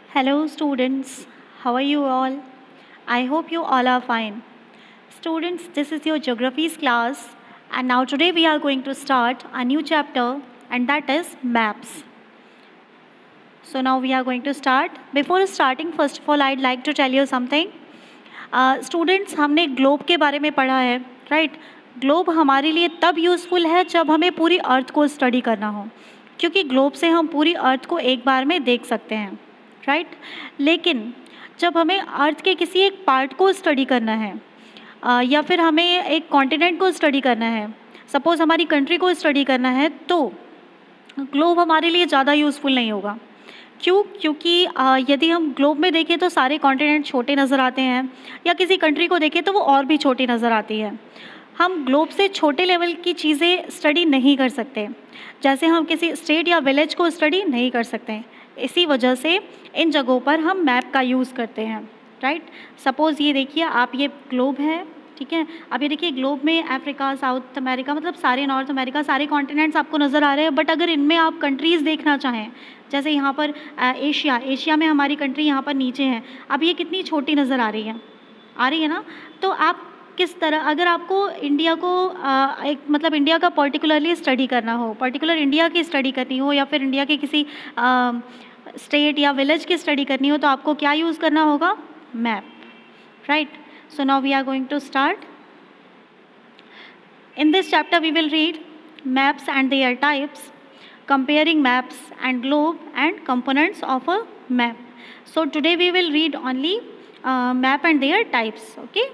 Hello, students. How are you all? I hope you all are fine. Students, this is your geography's class, and now today we are going to start a new chapter, and that is maps. So, now we are going to start. Before starting, first of all, I'd like to tell you something. Students हमने globe के बारे में पढ़ा है right. Globe हमारे लिए तब useful है जब हमें पूरी अर्थ को स्टडी करना हो, क्योंकि ग्लोब से हम पूरी अर्थ को एक बार में देख सकते हैं राइट. लेकिन जब हमें अर्थ के किसी एक पार्ट को स्टडी करना है या फिर हमें एक कॉन्टिनेंट को स्टडी करना है, सपोज़ हमारी कंट्री को स्टडी करना है, तो ग्लोब हमारे लिए ज़्यादा यूज़फुल नहीं होगा. क्यों? क्योंकि यदि हम ग्लोब में देखें तो सारे कॉन्टिनेंट छोटे नज़र आते हैं, या किसी कंट्री को देखें तो वो और भी छोटी नज़र आती है. हम ग्लोब से छोटे लेवल की चीज़ें स्टडी नहीं कर सकते, जैसे हम किसी स्टेट या विलेज को स्टडी नहीं कर सकते. इसी वजह से इन जगहों पर हम मैप का यूज़ करते हैं राइट. सपोज़ ये देखिए, आप ये ग्लोब है, ठीक है. अब ये देखिए, ग्लोब में अफ्रीका, साउथ अमेरिका, मतलब सारे नॉर्थ अमेरिका, सारे कॉन्टिनेंट्स आपको नज़र आ रहे हैं. बट अगर इनमें आप कंट्रीज़ देखना चाहें, जैसे यहाँ पर एशिया में हमारी कंट्री यहाँ पर नीचे है. अब ये कितनी छोटी नज़र आ रही है ना. तो आप किस तरह, अगर आपको इंडिया को एक मतलब इंडिया का पर्टिकुलरली स्टडी करना हो, पर्टिकुलर इंडिया की स्टडी करनी हो, या फिर इंडिया के किसी स्टेट या विलेज की स्टडी करनी हो, तो आपको क्या यूज़ करना होगा? Map right. So now we are going to start. In this chapter we will read maps and their types, comparing maps and globe and components of a map. So today we will read only map and their types. Okay.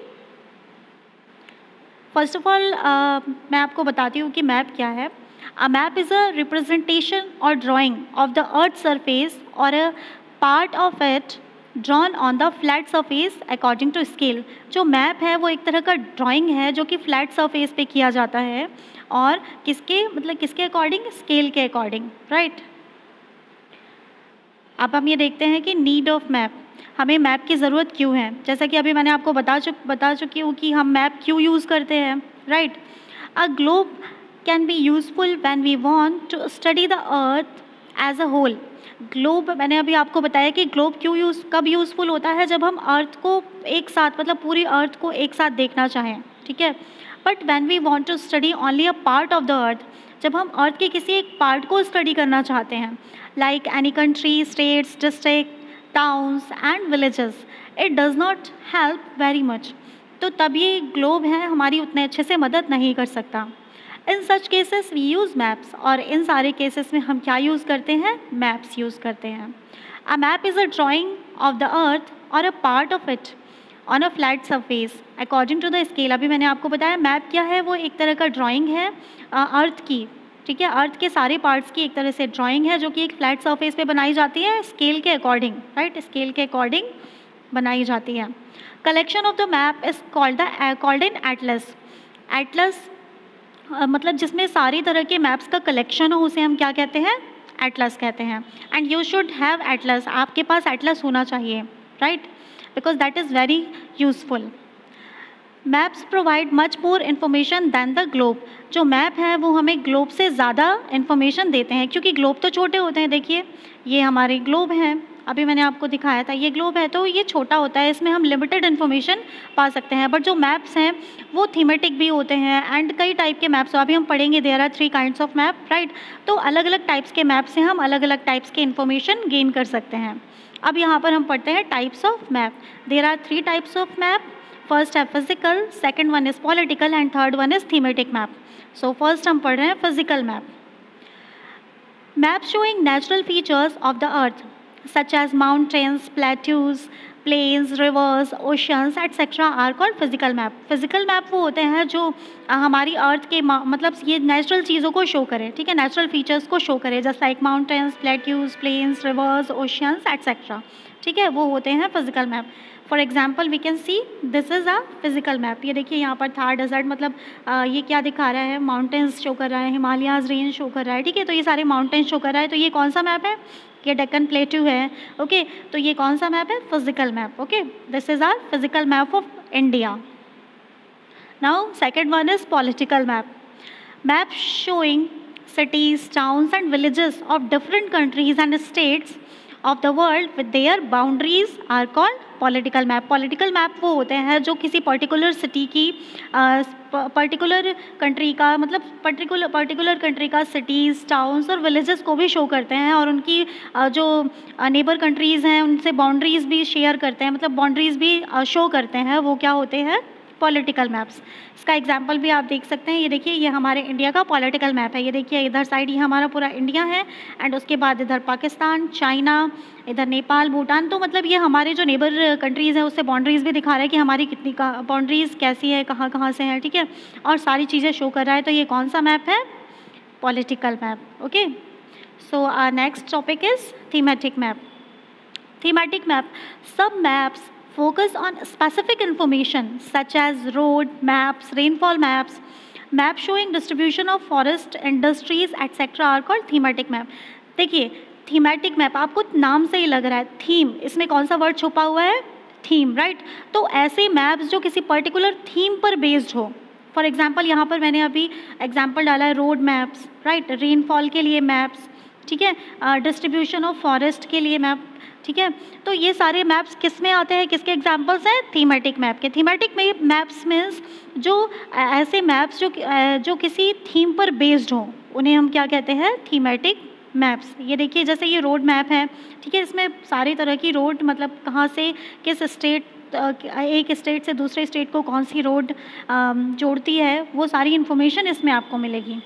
First of all, मैं आपको बताती हूँ कि map क्या है. A map is a representation or drawing of the earth's surface or a part of it drawn on the flat surface according to scale. जो map है वो एक तरह का ड्राइंग है जो कि फ्लैट सरफेस पे किया जाता है, और किसके अकॉर्डिंग? स्केल के अकॉर्डिंग राइट. अब हम ये देखते हैं कि नीड ऑफ मैप, हमें मैप की ज़रूरत क्यों है. जैसा कि अभी मैंने आपको बता चुकी हूँ कि हम मैप क्यों यूज़ करते हैं right. A globe can be useful when we want to study the earth as a whole. Globe, मैंने अभी आपको बताया कि ग्लोब कब यूज़फुल होता है? जब हम अर्थ को एक साथ, मतलब पूरी अर्थ को एक साथ देखना चाहें, ठीक है. But when we want to study only a part of the earth, जब हम अर्थ के किसी एक पार्ट को स्टडी करना चाहते हैं, like any country, states, district, towns and villages, it does not help very much. तो तब ये ग्लोब है हमारी उतने अच्छे से मदद नहीं कर सकता. In such cases we use maps, और इन सारे केसेस में हम क्या यूज़ करते हैं? मैप्स यूज़ करते हैं. A map is a drawing of the earth और a part of it on a flat surface according to the scale. अभी मैंने आपको बताया मैप क्या है, वो एक तरह का ड्राइंग है अर्थ की, ठीक है. अर्थ के सारे पार्ट्स की एक तरह से ड्राइंग है जो कि एक फ्लैट सरफेस पे बनाई जाती है स्केल के अकॉर्डिंग राइट. स्केल के अकॉर्डिंग बनाई जाती है. Collection of the map is called an Atlas. Atlas मतलब जिसमें सारी तरह के मैप्स का कलेक्शन हो, उसे हम क्या कहते हैं? एटलस कहते हैं. And you should have atlas, आपके पास एटलस होना चाहिए right, because that is very useful. Maps provide much more information than the globe. जो मैप है वो हमें ग्लोब से ज़्यादा इन्फॉर्मेशन देते हैं, क्योंकि ग्लोब तो छोटे होते हैं. देखिए ये हमारे ग्लोब हैं, अभी मैंने आपको दिखाया था, ये ग्लोब है तो ये छोटा होता है, इसमें हम लिमिटेड इन्फॉर्मेशन पा सकते हैं. बट जो मैप्स हैं वो थीमेटिक भी होते हैं एंड कई टाइप के मैप्स, अभी हम पढ़ेंगे. There are 3 kinds of map right. तो अलग अलग टाइप्स के मैप से हम अलग अलग टाइप्स के इन्फॉर्मेशन गेन कर सकते हैं. अब यहाँ पर हम पढ़ते हैं types of map. There are 3 types of map. First है physical, second one is political and third one is thematic map. So first हम पढ़ रहे हैं physical map. Map showing natural features of the earth such as mountains, plateaus, plains, rivers, oceans, etc. are called physical map. Physical map वो होते हैं जो हमारी अर्थ के मतलब ये नेचुरल चीज़ों को शो करें, ठीक है, नेचुरल फीचर्स को शो करें, just like mountains, plateaus, plains, rivers, oceans etcetera, ठीक है, वो होते हैं physical map. For example we can see this is a physical map. ये देखिए यहाँ पर थार डेजर्ट, मतलब ये क्या दिखा रहा है? माउंटेन्स शो कर रहा है, हिमालयाज़ रेंज शो कर रहा है, ठीक है. तो ये सारे माउंटेन्स शो कर रहा है. तो ये कौन सा मैप है? ये डेक्कन प्लेट्यू है. ओके, तो ये कौन सा मैप है? Physical map. Okay, this is our physical map of India. Now second one is political map. Map showing cities, towns and villages of different countries and states of the world with their boundaries are called political map. Political map वो होते हैं जो किसी particular city की, particular country का, मतलब particular country का cities, towns और विलेजेस को भी शो करते हैं, और उनकी जो नेबर कंट्रीज़ हैं उनसे बाउंड्रीज़ भी शेयर करते हैं, मतलब बाउंड्रीज़ भी शो करते हैं, वो क्या होते हैं, पॉलिटिकल मैप्स। इसका एग्जांपल भी आप देख सकते हैं, ये देखिए ये हमारे इंडिया का पॉलिटिकल मैप है। ये देखिए इधर साइड ये हमारा पूरा इंडिया है, एंड उसके बाद इधर पाकिस्तान, चाइना, इधर नेपाल, भूटान। तो मतलब ये हमारे जो नेबर कंट्रीज़ हैं उससे बाउंड्रीज़ भी दिखा रहा है कि हमारी कितनी बाउंड्रीज़ कैसी है, कहाँ कहाँ से हैं, ठीक है, और सारी चीज़ें शो कर रहा है। तो ये कौन सा मैप है, political map. Okay, so next topic is thematic map. Thematic map. Some maps focus on specific information such as road maps, rainfall maps, maps showing distribution of forest, industries, etc. are called thematic map. देखिए thematic map आपको नाम से ही लग रहा है, theme, इसमें कौन सा वर्ड छुपा हुआ है, थीम, राइट। तो ऐसे मैप्स जो किसी पर्टिकुलर थीम पर बेस्ड हो, फॉर एग्जाम्पल यहाँ पर मैंने अभी एग्जाम्पल डाला है रोड मैप्स, राइट, रेनफॉल के लिए मैप्स, ठीक है, डिस्ट्रीब्यूशन ऑफ फॉरेस्ट के लिए मैप, ठीक है। तो ये सारे मैप्स किस में आते हैं, किसके एग्जांपल्स हैं, थीमेटिक मैप के। थीमेटिक मैप्स मीन्स जो ऐसे मैप्स जो किसी थीम पर बेस्ड हों, उन्हें हम क्या कहते हैं, थीमेटिक मैप्स। ये देखिए जैसे ये रोड मैप है, ठीक है, इसमें सारी तरह की रोड, मतलब कहाँ से किस स्टेट, एक स्टेट से दूसरे स्टेट को कौन सी रोड जोड़ती है, वो सारी इन्फॉर्मेशन इसमें आपको मिलेगी।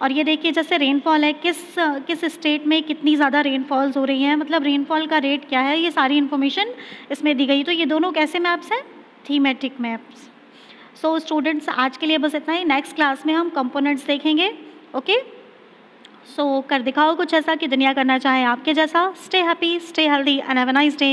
और ये देखिए जैसे रेनफॉल है, किस स्टेट में कितनी ज़्यादा रेनफॉल्स हो रही हैं, मतलब रेनफॉल का रेट क्या है, ये सारी इन्फॉर्मेशन इसमें दी गई। तो ये दोनों कैसे मैप्स हैं, थीमेटिक मैप्स। सो स्टूडेंट्स आज के लिए बस इतना ही, नेक्स्ट क्लास में हम कंपोनेंट्स देखेंगे। ओके, सो कर दिखाओ कुछ ऐसा कि दुनिया करना चाहे आपके जैसा। Stay happy, stay healthy and have a nice day.